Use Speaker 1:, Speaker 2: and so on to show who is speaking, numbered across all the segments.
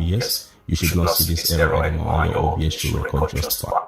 Speaker 1: OBS, you should not see this error anymore, and your OBS should record just fine.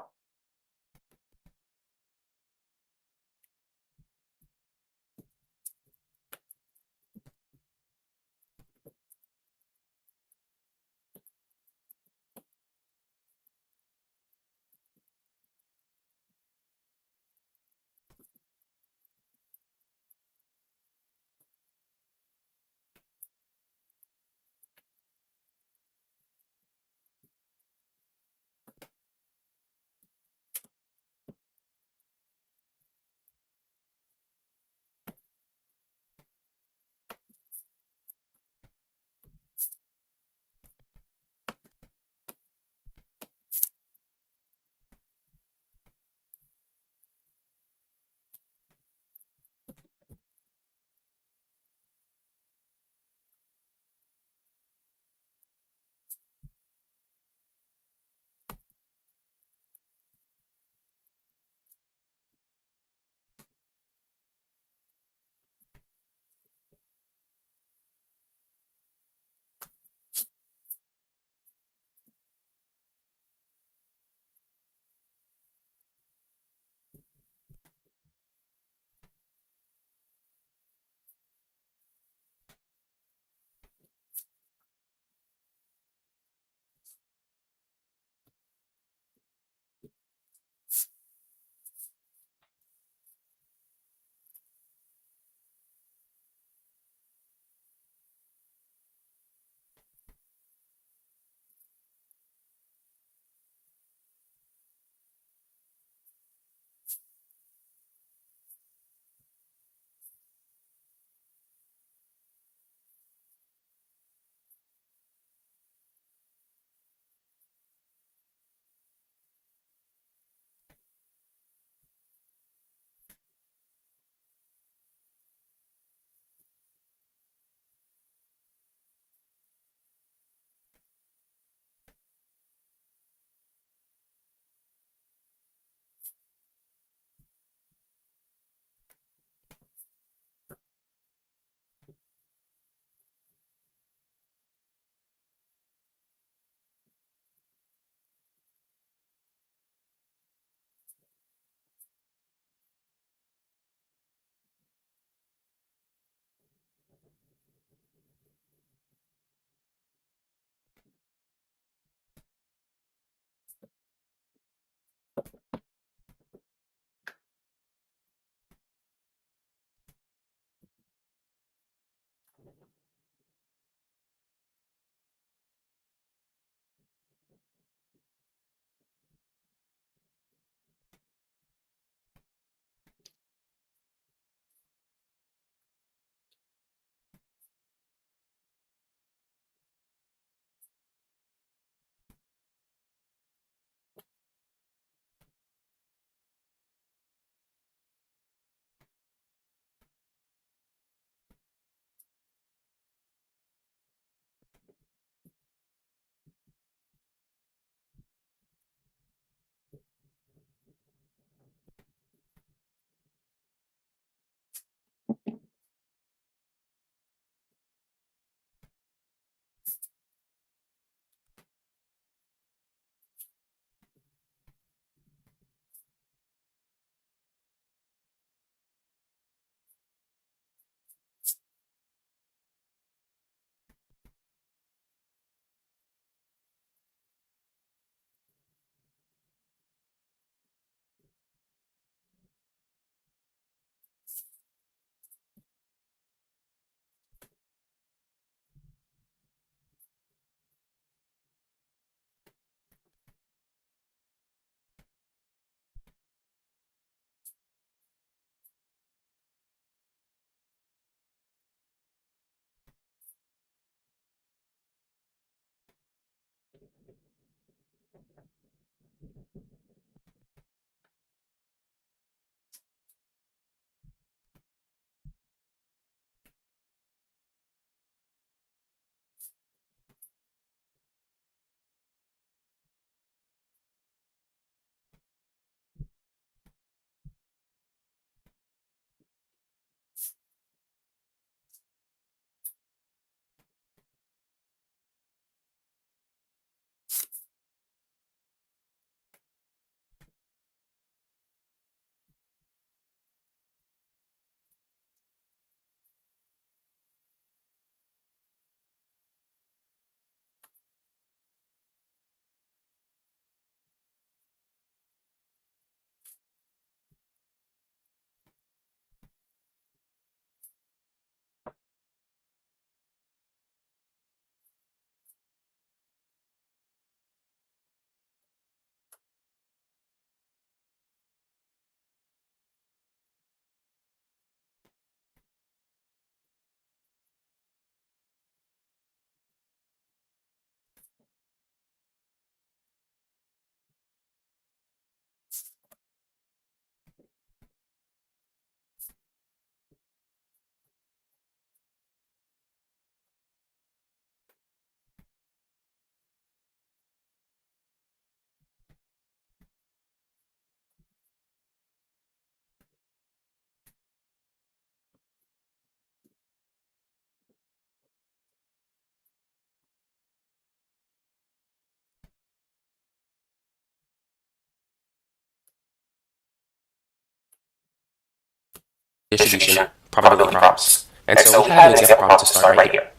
Speaker 2: distribution probability problems. And so we have an example problem to start right here.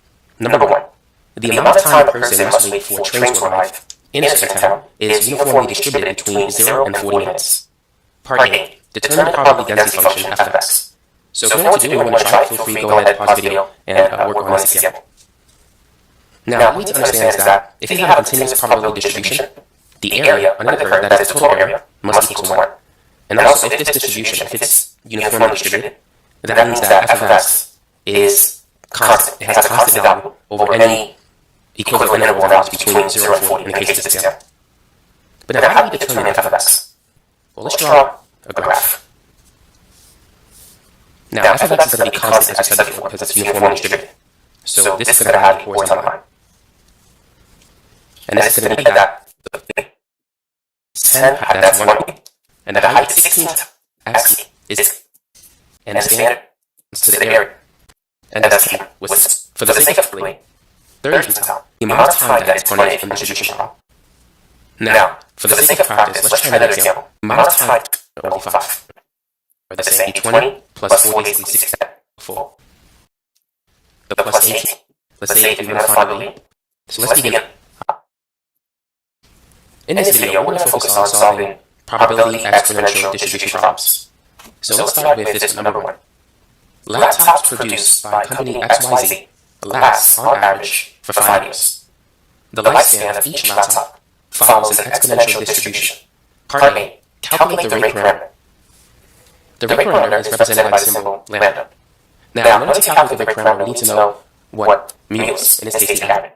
Speaker 2: Number 1. The amount of time a person must wait for a train to arrive in a certain town is uniformly distributed between 0 and 40 minutes. Part A. Determine the probability density function f of x. So if you know what to do and you want to try it, feel free to go ahead, pause the video, and work on this example. Now, what we need to understand is that if you have a continuous probability distribution, the area under the curve, that is the total area, must equal to 1. And also, if this distribution, if it's uniformly distributed, that means that f of x is constant. It has a constant value over any equivalent interval values between 0 and 40 in the case of this example. But now, how do we determine f of x? Well, let's draw a graph. Now, f of x is going to be constant, as we said before, because it's uniformly distributed. So this is going to have a horizontal line. And this is going to be that 10, that's 1, and the height 16 x is, and the standard to the area, and that's with, for the sake of explaining, 30 times the amount of time that is pointed from the distribution problem. Now, for the sake of practice, let's try another example. The amount of time will be 5. Or the same, 20 plus 4 basically 6 4. The plus 18. Let's say if we want to find the lead. So let's begin. In this video, we're going to focus on solving probability exponential distribution problems. So let's start with this one, number 1. Laptops produced by company XYZ last, on average, for 5 years. The lifespan of each laptop follows an exponential distribution. Part A. Calculate the rate parameter. The rate parameter is represented by the symbol lambda. Now, in order to calculate the rate parameter, we need to know what mu is, in this case the average.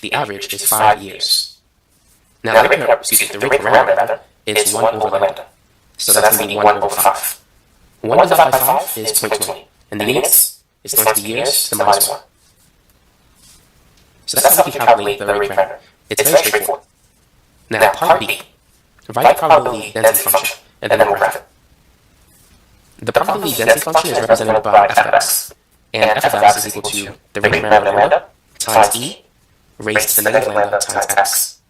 Speaker 2: The average is 5 years. Now, the rate parameter is 1 over lambda. So that's going to be 1 over 5. 1 divided by 5 is 0.20. And the units is going to be years, so minus 1. So that's how we calculate the rate parameter. It's very straightforward. Now, part B. Write the probability density function, and then we'll graph it. The probability density function is represented by f of x. And f of x is equal to the rate parameter lambda times e raised to the negative lambda times x.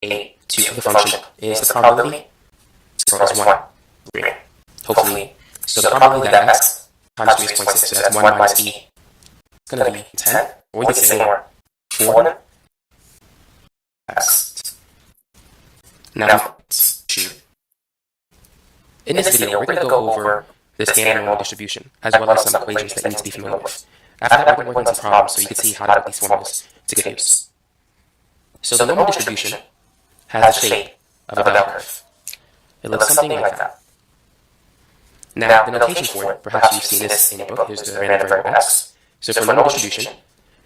Speaker 2: A2 of the function is the probability, so it's 1. Great. Hopefully, so the probability that x times 3 is 0.6, so that's 1 minus e. It's going to be 10, or we can say more, 4 x. Now, shoot. In this video, we're going to go over the standard normal distribution, as well as some equations that you need to be familiar with. After that, we're going to work on some problems so you can see how to put these formulas to good use. So the normal distribution has the shape of a bell curve. It looks something like that. Now, the notation for it, perhaps you've seen this in your book, here's the random variable x. So for normal distribution,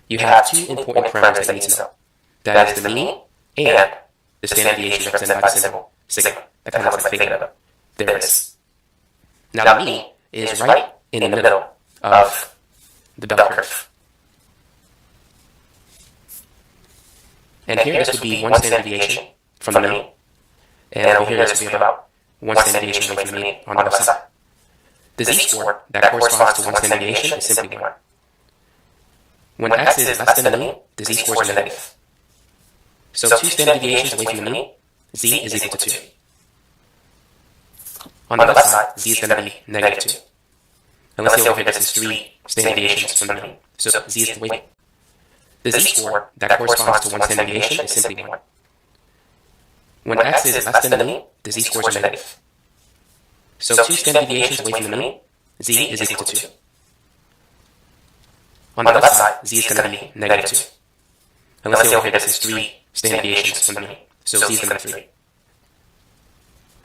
Speaker 2: you have 2 important parameters that you need to know. That is the mean and the standard deviation represented by the symbol sigma. That kind of looks like theta, but there it is. Now the mean is right in the middle of the bell curve. And here this would be 1 standard deviation from the mean. And over here this would be about 1 standard deviation away from the mean on the left side. The z-score that corresponds to 1 standard deviation is simply 1. When x is less than the mean, the z-score is negative. So 2 standard deviations away from the mean, z is equal to 2. On the left side, z is going to be negative 2. And let's say over here this is 3 standard deviations from the mean. So z is the weighting. The z-score that corresponds to 1 standard deviation is simply 1. When x is less than the mean, the z-score is negative. So 2 standard deviations away from the mean, z is equal to 2. On the left side, z is going to be negative 2. And let's say over here this is 3 standard deviations from the mean. So z is going to be 3.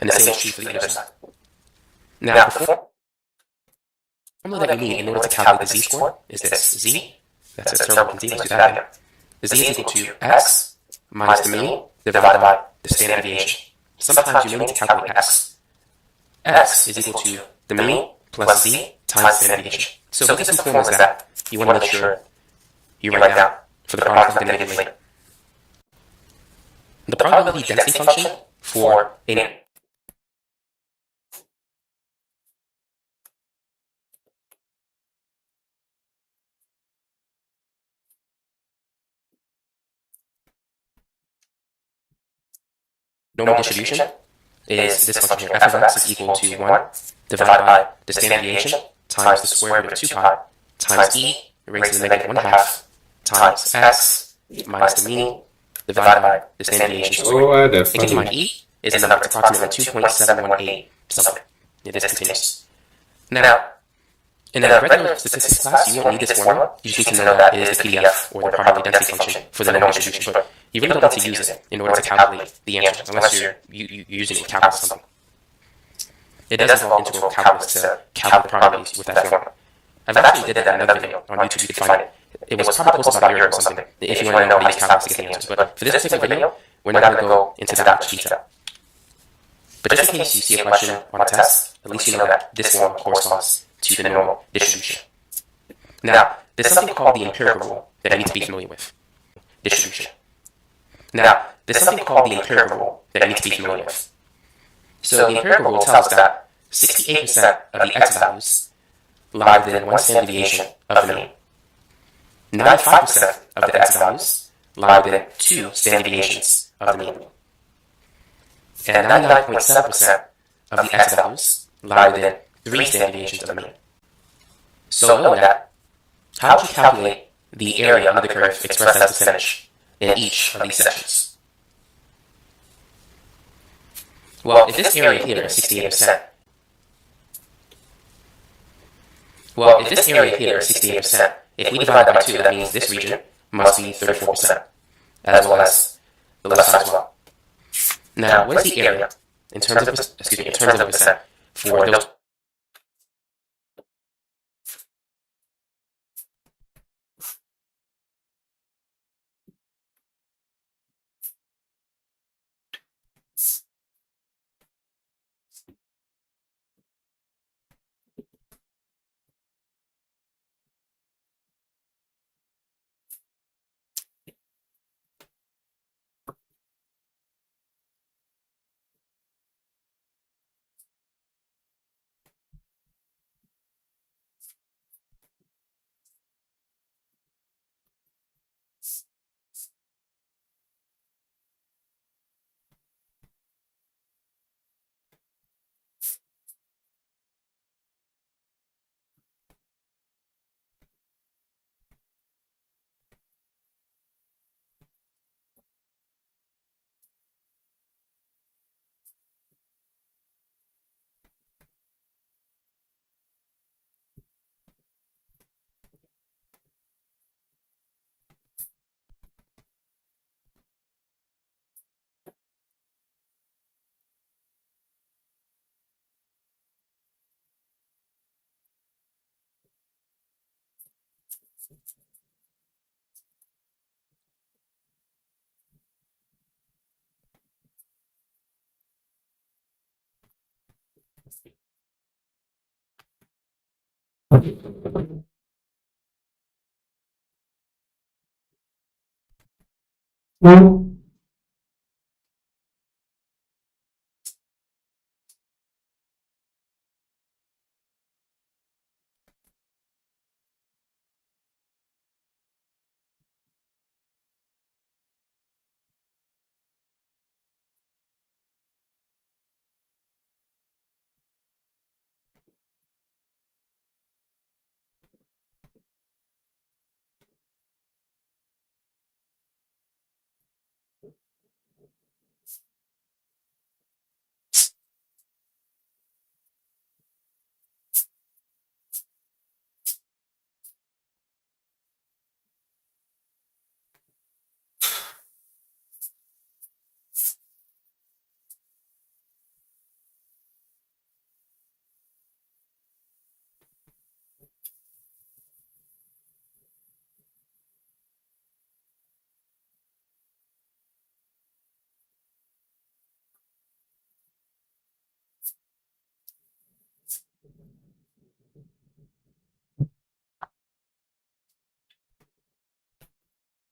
Speaker 2: And the same is true for the other side. Now, the formula that you need in order to calculate the z-score is this. Z, that's a term we can see, let's do that again. The z is equal to x minus the mean divided by the standard deviation. Sometimes you may need to calculate x. X is equal to the mean plus z times the standard deviation. So these are some formulas that you want to make sure you write down for the product of the negative later. The probability density function for a normal distribution is this function here. F of x is equal to 1 divided by the standard deviation times the square root of 2 pi times e raised to the negative 1 half times x minus the mean divided by the standard deviation squared. And keep in mind, e is a number. It's approximately 2.718 something. It is continuous. Now, in a regular statistics class, you won't need this formula. You just need to know that it is the PDF or the probability density function for the normal distribution. But you really don't need to use it in order to calculate the answer, unless you're using it to calculate something. It does involve integral calculus to calculate the probabilities with that formula. I've actually did that in another video on YouTube. You can find it. It was probably posted about a year ago or something, if you want to know how to use calculus to get the answers. But for this particular video, we're not going to go into that much detail. But just in case you see a question on a test, at least you know that this one corresponds to the normal distribution. Now, there's something called the empirical rule that you need to be familiar with. Distribution. Now, there's something called the empirical rule that you need to be familiar with. So the empirical rule tells us that 68% of the x values lie within 1 standard deviation of the mean. 95% of the x values lie within 2 standard deviations of the mean. And 99.7% of the x values lie within 3 standard deviations of the mean. So knowing that, how would you calculate the area under the curve expressed as a percentage in each of these sections? Well, if this area here is 68%, if we divide that by 2, that means this region must be 34%, as well as the left side as well. Now, what is the area in terms of percent for those?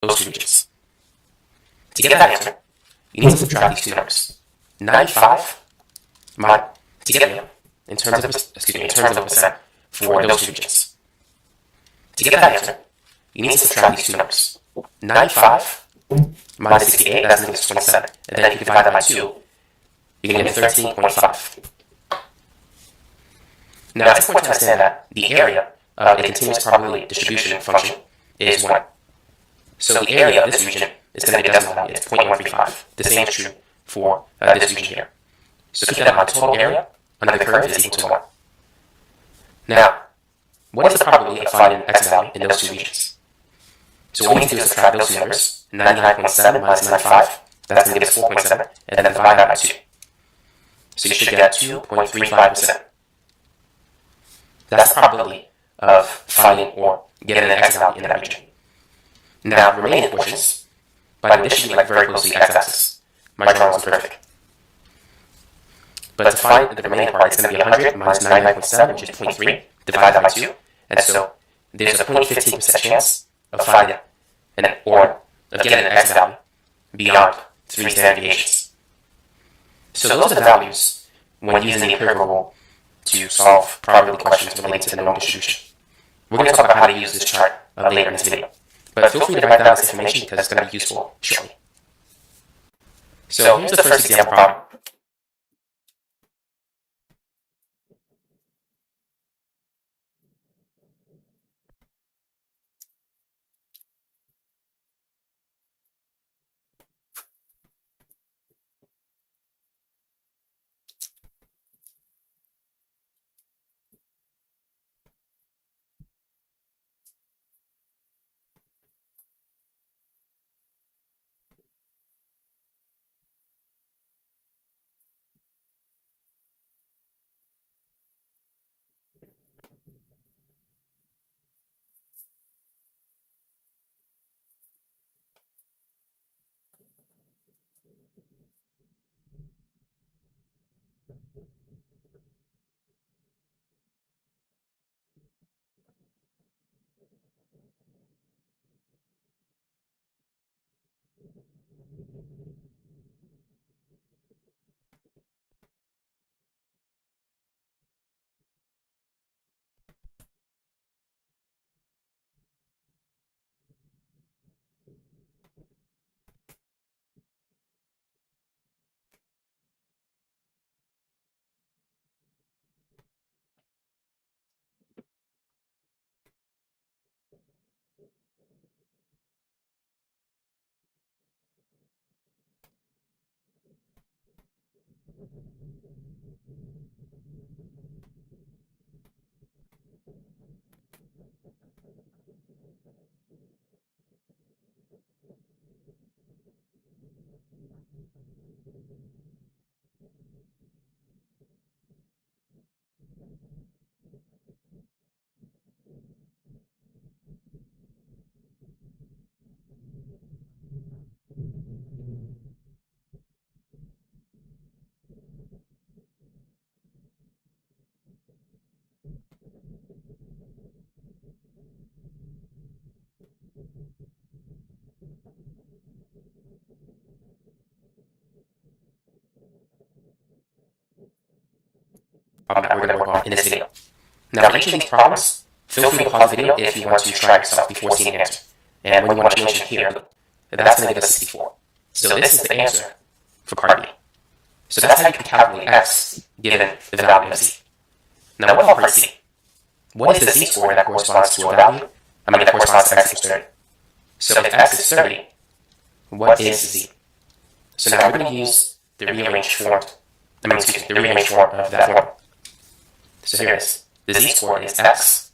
Speaker 2: Those two regions. To get that answer, you need to subtract these two numbers. 95 to get them in terms of percent for those two regions. To get that answer, you need to subtract these two numbers. 95 minus 68, that's going to give us 27. And then if you divide that by 2, you're going to get 13.5. Now, it's important to understand that the area of a continuous probability distribution function is 1. So the area of this region is going to be a decimal value. It's 0.135. The same is true for this region here. So keep that in mind. Total area under the curve is equal to 1. Now, what is the probability of finding x value in those two regions? So what we need to do is subtract those two numbers. 99.7 minus 95, that's going to give us 4.7, and then divide that by 2. So you should get 2.35%. That's the probability of finding or getting an x value in that region. Now, the remaining portions, by the way, this should be like very close to the x-axis. My drawing was perfect. But to find the remaining part, it's going to be 100 minus 99.7, which is 0.3, divide that by 2. And so there's a 0.15% chance of finding or of getting an x value beyond 3 standard deviations. So those are the values when using the empirical rule to solve probability questions related to the normal distribution. We're going to talk about how to use this chart later in this video. But feel free to write down this information because it's going to be useful shortly. So here's the first example problem. that we're going to work on in this video. Now, for each of these problems, feel free to pause the video if you want to try yourself before seeing the answer. And when you want to change it here, that's going to give us 64. So this is the answer for part B. So that's how you can calculate x given the value of z. Now what about part C? What is the z-score that corresponds to a value? That corresponds to x equals 30. So if x is 30, what is z? So now we're going to use the rearranged form. The rearranged form of that formula. So here it is. The z-score is x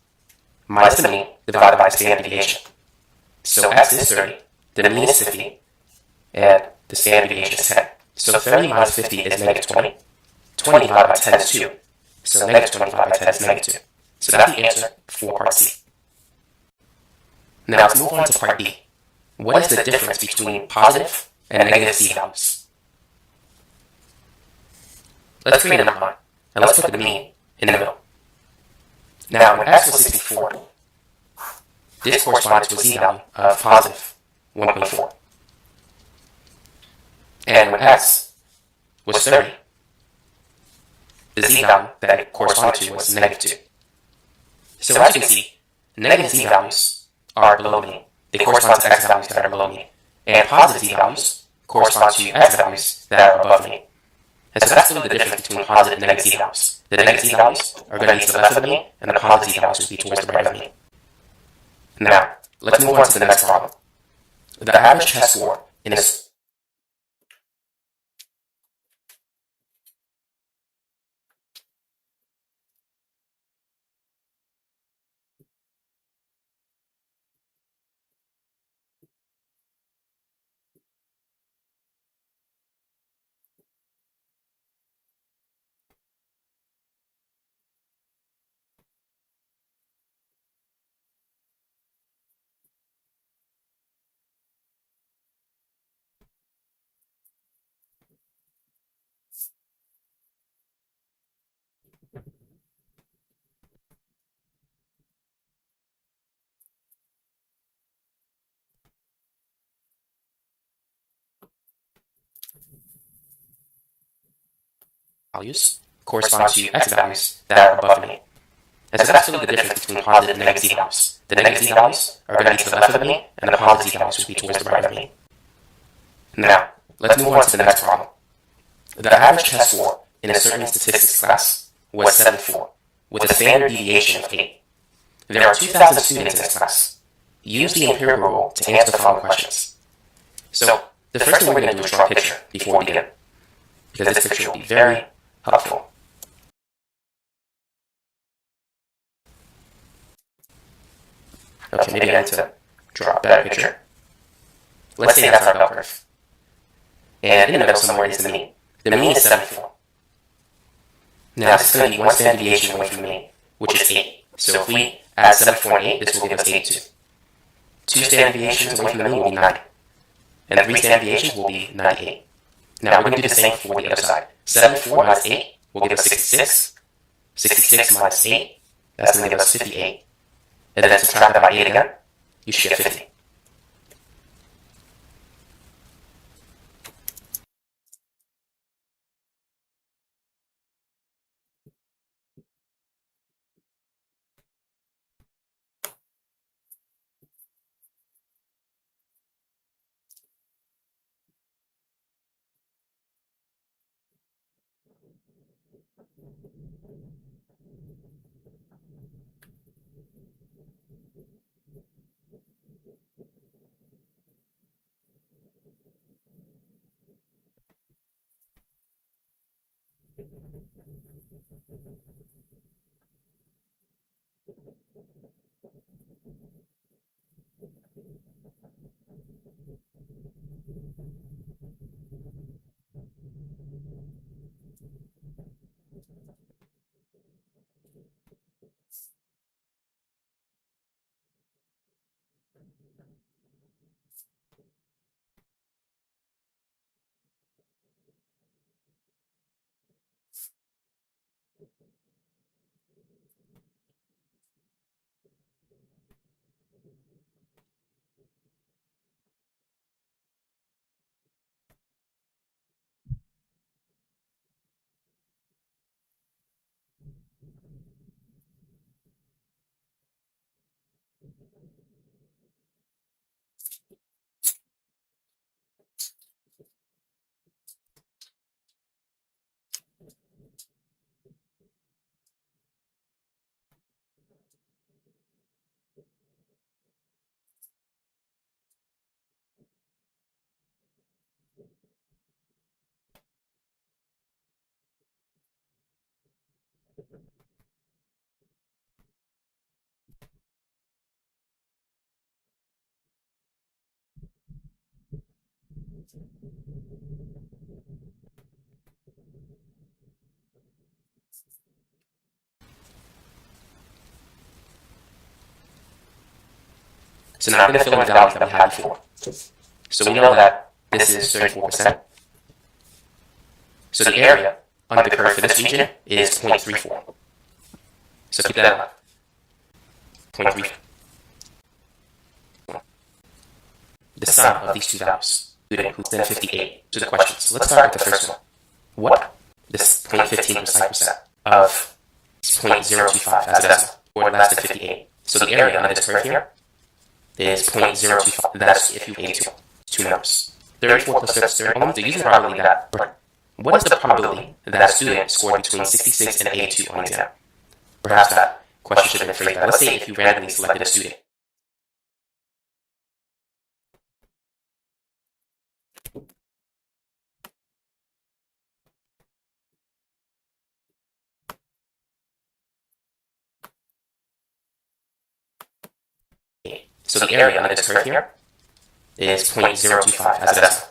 Speaker 2: minus the mean divided by the standard deviation. So x is 30, the mean is 50, and the standard deviation is 10. So 30 minus 50 is negative 20. 20 divided by 10 is 2. So negative 20 divided by 10 is negative 2. So that's the answer for part C. Now let's move on to part D. What is the difference between positive and negative z values? Let's create a number line, and let's put the mean in the middle. Now when x was 64, this corresponded to a z value of positive 1.4. And when x was 30, the z value that it corresponded to was negative 2. So as you can see, negative z values are below mean. They correspond to x values that are below mean. And positive z values correspond to x values that are above mean. And so that's really the difference between positive and negative z values. The negative z values are going to be to the left of the mean, and the positive z values will be towards the right of the mean. Now, let's move on to the next problem. The average test score in a values correspond to x values that are above the mean. And so that's really the difference between positive and negative z values. The negative z values are going to be to the left of the mean, and the positive z values will be towards the right of the mean. Now, let's move on to the next problem. The average test score in a certain statistics class was 74, with a standard deviation of 8. There are 2,000 students in this class. Use the empirical rule to answer the following questions. So, the first thing we're going to do is draw a picture before we begin, because this picture will be very helpful. Okay, maybe I need to draw a better picture. Let's say that's our bell curve. And in the middle somewhere is the mean. The mean is 74. Now this is going to be one standard deviation away from the mean, which is 8. So if we add 74 and 8, this will give us 82. 2 standard deviations away from the mean will be 90. And 3 standard deviations will be 98. Now we're going to do the same for the other side. 74 minus 8 will give us 66. 66 minus 8, that's going to give us 58. And then subtract that by 8 again, you should get 50. So now I'm going to fill in the values that we had before. So we know that this is 34%. So the area under the curve for this region is 0.34. So keep that in mind. 0.34. The sum of these two values equals then 58 to the question. So let's start with the first one. What? This 0.15% of 0.025 as a decimal, or less than 58. So the area under this curve here is 0.025. That's if you add two numbers. 34 plus 30. So using the probability that, what is the probability that a student scored between 66 and 82 on the exam? Perhaps that question should have been phrased that. Let's say if you randomly selected a student. So the area under this curve here is 0.025 as a decimal.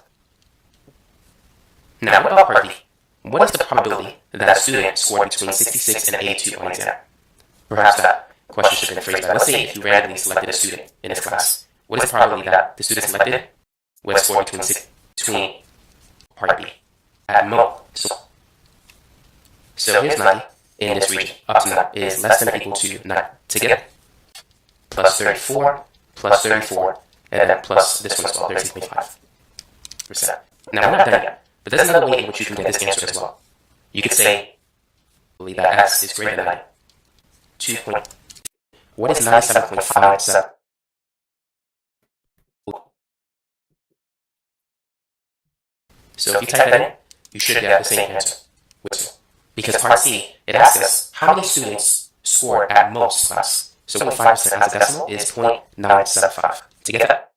Speaker 2: Now what about part B? What is the probability that a student scored between 66 and 82 on the exam? Perhaps that question should have been phrased that. Let's say if you randomly selected a student in this class. What is the probability that the student selected would score between part B at most? So here's 90 in this region. Up to 9 is less than or equal to 9. Together, plus 34, plus 34, and then plus this one as well, 13.5%. Now we're not done yet, but there's another way in which you can get this answer as well. You could say, believe that x is greater than 9. What is 97.57? So if you type that in, you should get the same answer. Because part C, it asks us how many students scored at most class. So 5% as a decimal is 0.975. To get that,